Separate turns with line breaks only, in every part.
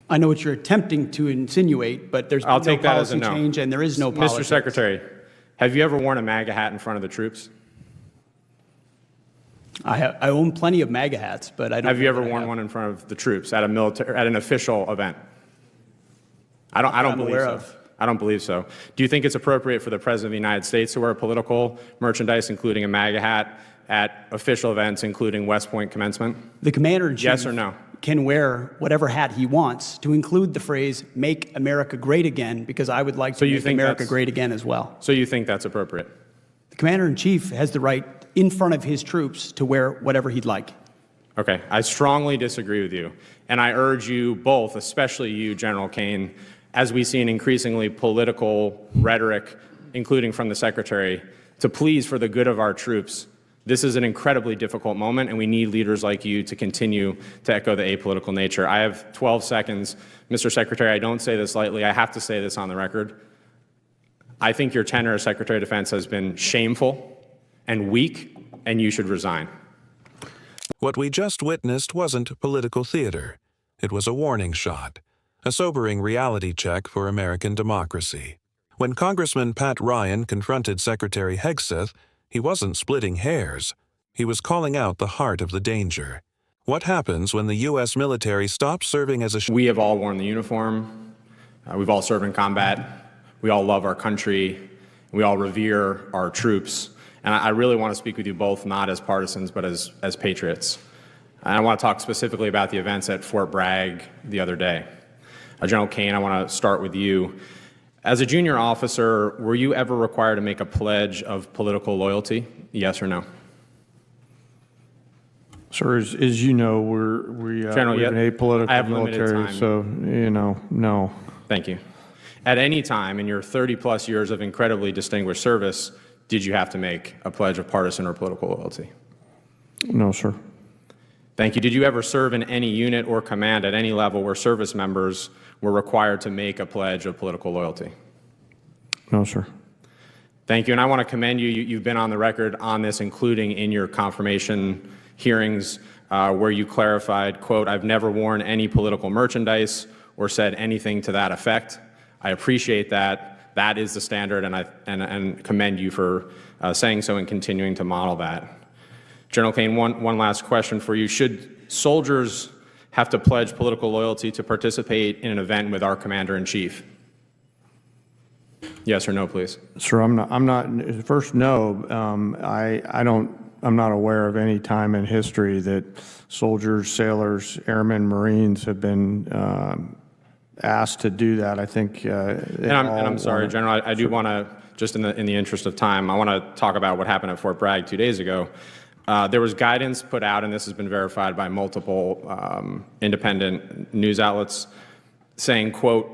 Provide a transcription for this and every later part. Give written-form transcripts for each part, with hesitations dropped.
I know what you're attempting to insinuate, but there's
I'll
no
take that as a
policy
no.
change and there is no policy.
Mr. Secretary, have you ever worn a MAGA hat in front of the troops?
I own plenty of MAGA hats, but I don't.
Have you ever worn one in front of the troops at an official event? I don't believe so. I don't believe so. Do you think it's appropriate for the President of the United States to wear political merchandise, including a MAGA hat, at official events, including West Point commencement?
The Commander-in-Chief
Yes or no?
can wear whatever hat he wants, to include the phrase "Make America Great Again," because I would like to make America great again as well.
So you think that's appropriate?
The Commander-in-Chief has the right in front of his troops to wear whatever he'd like.
Okay, I strongly disagree with you. And I urge you both, especially you, General Kane, as we see an increasingly political rhetoric, including from the Secretary, to please, for the good of our troops, this is an incredibly difficult moment, and we need leaders like you to continue to echo the apolitical nature. I have 12 seconds. Mr. Secretary, I don't say this lightly. I have to say this on the record. I think your tenure as Secretary of Defense has been shameful and weak, and you should resign.
What we just witnessed wasn't political theater. It was a warning shot, a sobering reality check for American democracy. When Congressman Pat Ryan confronted Secretary Hegseth, he wasn't splitting hairs. He was calling out the heart of the danger. What happens when the U.S. military stops serving as a...
We have all worn the uniform. We've all served in combat. We all love our country. We all revere our troops. And I really want to speak with you both, not as partisans, but as patriots. And I want to talk specifically about the events at Fort Bragg the other day. General Kane, I want to start with you. As a junior officer, were you ever required to make a pledge of political loyalty? Yes or no?
Sir, as you know, we live in a apolitical military, so, no.
Thank you. At any time in your 30-plus years of incredibly distinguished service, did you have to make a pledge of partisan or political loyalty?
No, sir.
Thank you. Did you ever serve in any unit or command at any level where service members were required to make a pledge of political loyalty?
No, sir.
Thank you. And I want to commend you. You've been on the record on this, including in your confirmation hearings, where you clarified, quote, "I've never worn any political merchandise or said anything to that effect." I appreciate that. That is the standard, and commend you for saying so and continuing to model that. General Kane, one last question for you. Should soldiers have to pledge political loyalty to participate in an event with our Commander-in-Chief? Yes or no, please.
Sir, I'm not. First, no. I'm not aware of any time in history that soldiers, sailors, airmen, Marines have been asked to do that. I think. And
I'm sorry, General. I do want to, just in the interest of time, I want to talk about what happened at Fort Bragg 2 days ago. There was guidance put out, and this has been verified by multiple independent news outlets, saying, quote,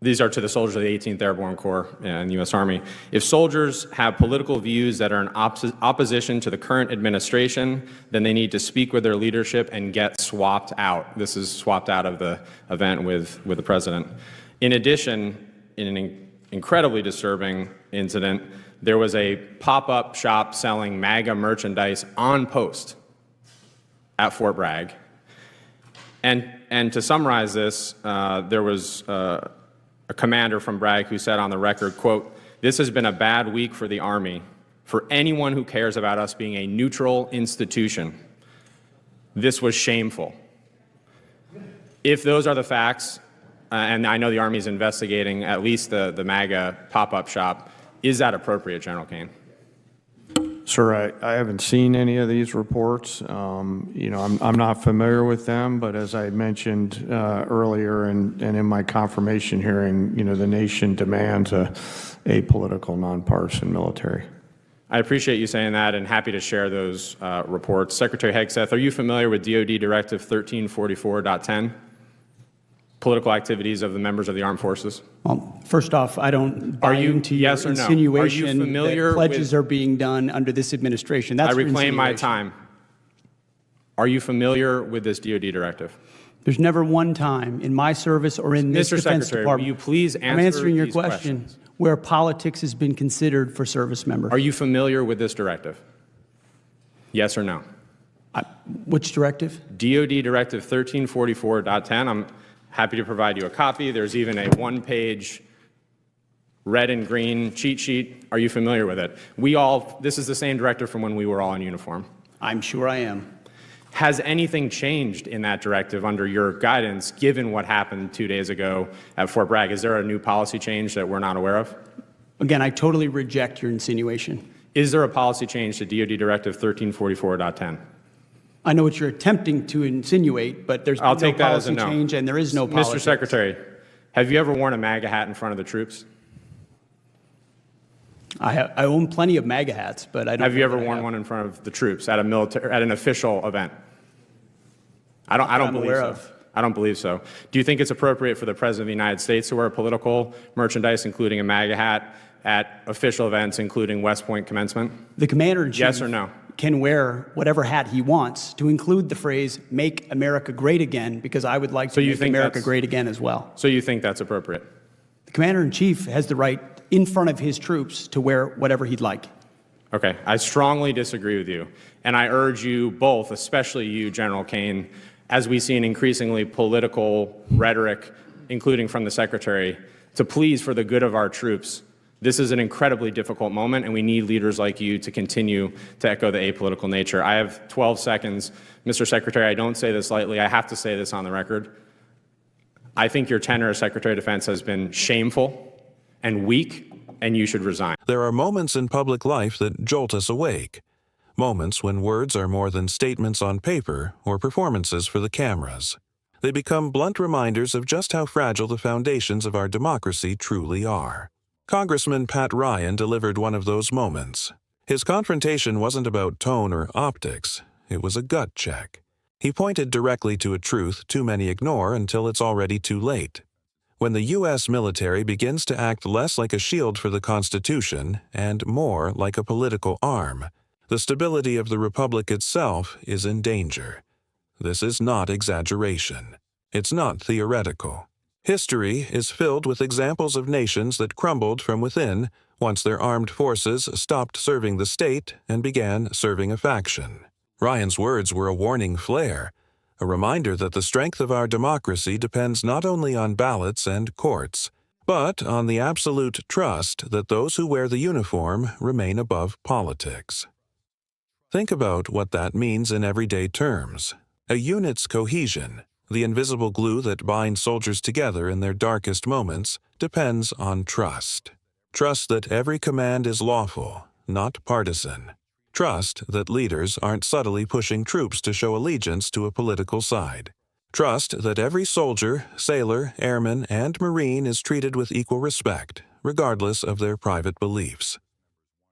these are to the soldiers of the 18th Airborne Corps and the U.S. Army. If soldiers have political views that are in opposition to the current administration, then they need to speak with their leadership and get swapped out. This is swapped out of the event with the president. In addition, in an incredibly disturbing incident, there was a pop-up shop selling MAGA merchandise on post at Fort Bragg. And to summarize this, there was a commander from Bragg who said on the record, quote, "This has been a bad week for the Army, for anyone who cares about us being a neutral institution. This was shameful." If those are the facts, and I know the Army is investigating at least the MAGA pop-up shop, is that appropriate, General Kane?
Sir, I haven't seen any of these reports. I'm not familiar with them, but as I mentioned earlier and in my confirmation hearing, the nation demands a apolitical, nonpartisan military.
I appreciate you saying that and happy to share those reports. Secretary Hegseth, are you familiar with DoD Directive 1344.10? Political activities of the members of the armed forces?
Well, first off, I don't buy into your
yes or no?
insinuation
Are you familiar
that pledges
with,
are being done under this administration. That's
I reclaim my time. Are you familiar with this DoD directive?
There's never one time in my service or in this Defense Department.
Will you please answer
I'm answering your
these
question
questions?
where politics has been considered for service members.
Are you familiar with this directive? Yes or no?
Which directive?
DoD Directive 1344.10. I'm Happy to provide you a copy. There's even a one-page red and green cheat sheet. Are you familiar with it? This is the same directive from when we were all in uniform.
I'm sure I am.
Has anything changed in that directive under your guidance, given what happened 2 days ago at Fort Bragg? Is there a new policy change that we're not aware of?
Again, I totally reject your insinuation.
Is there a policy change to DoD Directive 1344.10?
I know what you're attempting to insinuate, but there's
I'll
been no
take that as a
policy
no.
change, and there is no policy.
Mr. Secretary, have you ever worn a MAGA hat in front of the troops?
I own plenty of MAGA hats, but I don't.
Have you ever worn one in front of the troops at an official event? I don't believe so. I don't believe so. Do you think it's appropriate for the President of the United States to wear political merchandise, including a MAGA hat, at official events, including West Point commencement?
The Commander-in-Chief
Yes or no?
can wear whatever hat he wants to include the phrase, make America great again, because I would like to make America great again as well.
So you think that's appropriate?
The Commander-in-Chief has the right in front of his troops to wear whatever he'd like.
Okay, I strongly disagree with you. And I urge you both, especially you, General Kane, as we see an increasingly political rhetoric, including from the Secretary, to please, for the good of our troops, this is an incredibly difficult moment, and we need leaders like you to continue to echo the apolitical nature. I have 12 seconds. Mr. Secretary, I don't say this lightly. I have to say this on the record. I think your tenure as Secretary of Defense has been shameful and weak, and you should resign.
There are moments in public life that jolt us awake. Moments when words are more than statements on paper or performances for the cameras. They become blunt reminders of just how fragile the foundations of our democracy truly are. Congressman Pat Ryan delivered one of those moments. His confrontation wasn't about tone or optics. It was a gut check. He pointed directly to a truth too many ignore until it's already too late. When the U.S. military begins to act less like a shield for the Constitution and more like a political arm, the stability of the Republic itself is in danger. This is not exaggeration. It's not theoretical. History is filled with examples of nations that crumbled from within once their armed forces stopped serving the state and began serving a faction. Ryan's words were a warning flare, a reminder that the strength of our democracy depends not only on ballots and courts, but on the absolute trust that those who wear the uniform remain above politics. Think about what that means in everyday terms. A unit's cohesion, the invisible glue that binds soldiers together in their darkest moments, depends on trust. Trust that every command is lawful, not partisan. Trust that leaders aren't subtly pushing troops to show allegiance to a political side. Trust that every soldier, sailor, airman, and Marine is treated with equal respect, regardless of their private beliefs.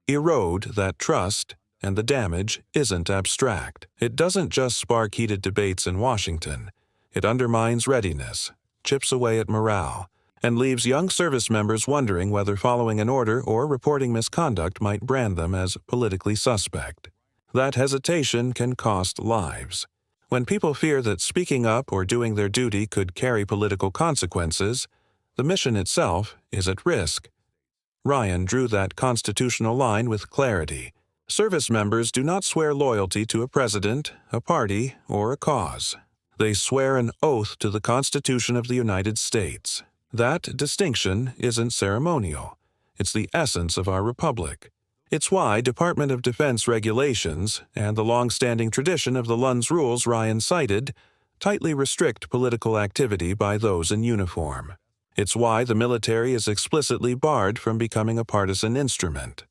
Erode that trust, and the damage isn't abstract. It doesn't just spark heated debates in Washington. It undermines readiness, chips away at morale, and leaves young service members wondering whether following an order or reporting misconduct might brand them as politically suspect. That hesitation can cost lives. When people fear that speaking up or doing their duty could carry political consequences, the mission itself is at risk. Ryan drew that constitutional line with clarity. Service members do not swear loyalty to a president, a party, or a cause. They swear an oath to the Constitution of the United States. That distinction isn't ceremonial. It's the essence of our republic. It's why Department of Defense regulations and the long-standing tradition of the Lund's Rules Ryan cited tightly restrict political activity by those in uniform. It's why the military is explicitly barred from becoming a partisan instrument.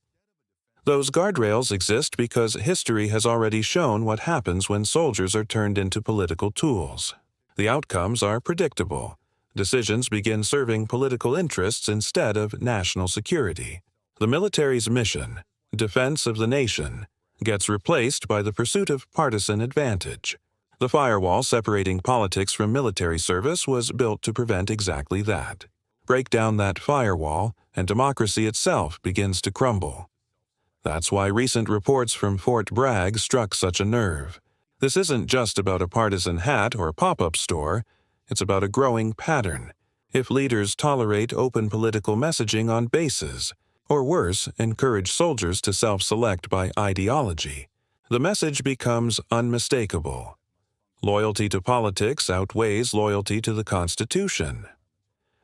Those guardrails exist because history has already shown what happens when soldiers are turned into political tools. The outcomes are predictable. Decisions begin serving political interests instead of national security. The military's mission, defense of the nation, gets replaced by the pursuit of partisan advantage. The firewall separating politics from military service was built to prevent exactly that. Break down that firewall, and democracy itself begins to crumble. That's why recent reports from Fort Bragg struck such a nerve. This isn't just about a partisan hat or pop-up store. It's about a growing pattern. If leaders tolerate open political messaging on bases, or worse, encourage soldiers to self-select by ideology, the message becomes unmistakable. Loyalty to politics outweighs loyalty to the Constitution.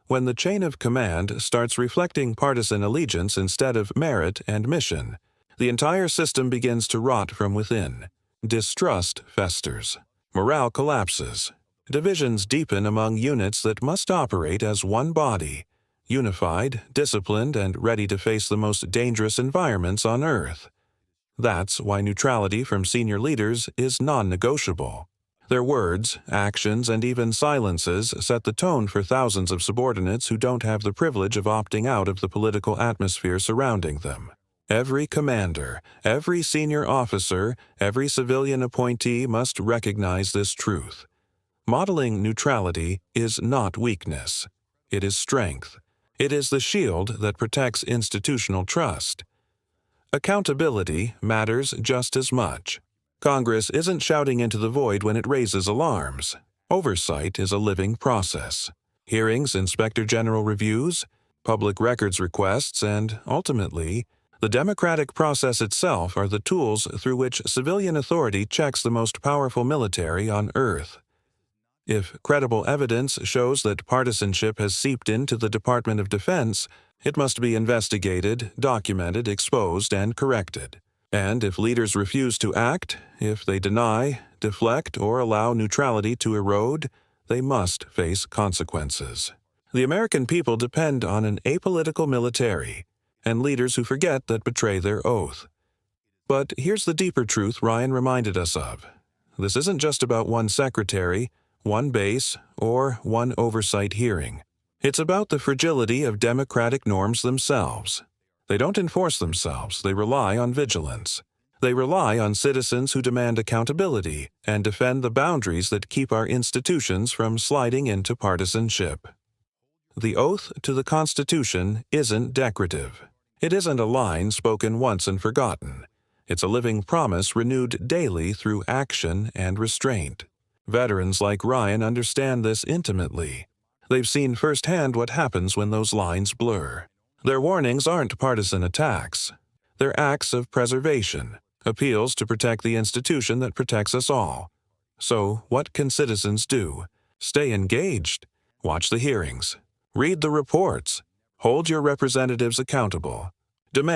When the chain of command starts reflecting partisan allegiance instead of merit and mission, the entire system begins to rot from within. Distrust festers. Morale collapses. Divisions deepen among units that must operate as one body, unified, disciplined, and ready to face the most dangerous environments on Earth. That's why neutrality from senior leaders is non-negotiable. Their words, actions, and even silences set the tone for thousands of subordinates who don't have the privilege of opting out of the political atmosphere surrounding them. Every commander, every senior officer, every civilian appointee must recognize this truth. Modeling neutrality is not weakness. It is strength. It is the shield that protects institutional trust. Accountability matters just as much. Congress isn't shouting into the void when it raises alarms. Oversight is a living process. Hearings, inspector general reviews, public records requests, and, ultimately, the democratic process itself are the tools through which civilian authority checks the most powerful military on Earth. If credible evidence shows that partisanship has seeped into the Department of Defense, it must be investigated, documented, exposed, and corrected. And if leaders refuse to act, if they deny, deflect, or allow neutrality to erode, they must face consequences. The American people depend on an apolitical military, and leaders who forget that betray their oath. But here's the deeper truth Ryan reminded us of. This isn't just about one secretary, one base, or one oversight hearing. It's about the fragility of democratic norms themselves. They don't enforce themselves, they rely on vigilance. They rely on citizens who demand accountability and defend the boundaries that keep our institutions from sliding into partisanship. The oath to the Constitution isn't decorative. It isn't a line spoken once and forgotten. It's a living promise renewed daily through action and restraint. Veterans like Ryan understand this intimately. They've seen firsthand what happens when those lines blur. Their warnings aren't partisan attacks. They're acts of preservation, appeals to protect the institution that protects us all. So, what can citizens do? Stay engaged. Watch the hearings. Read the reports. Hold your representatives accountable. Demand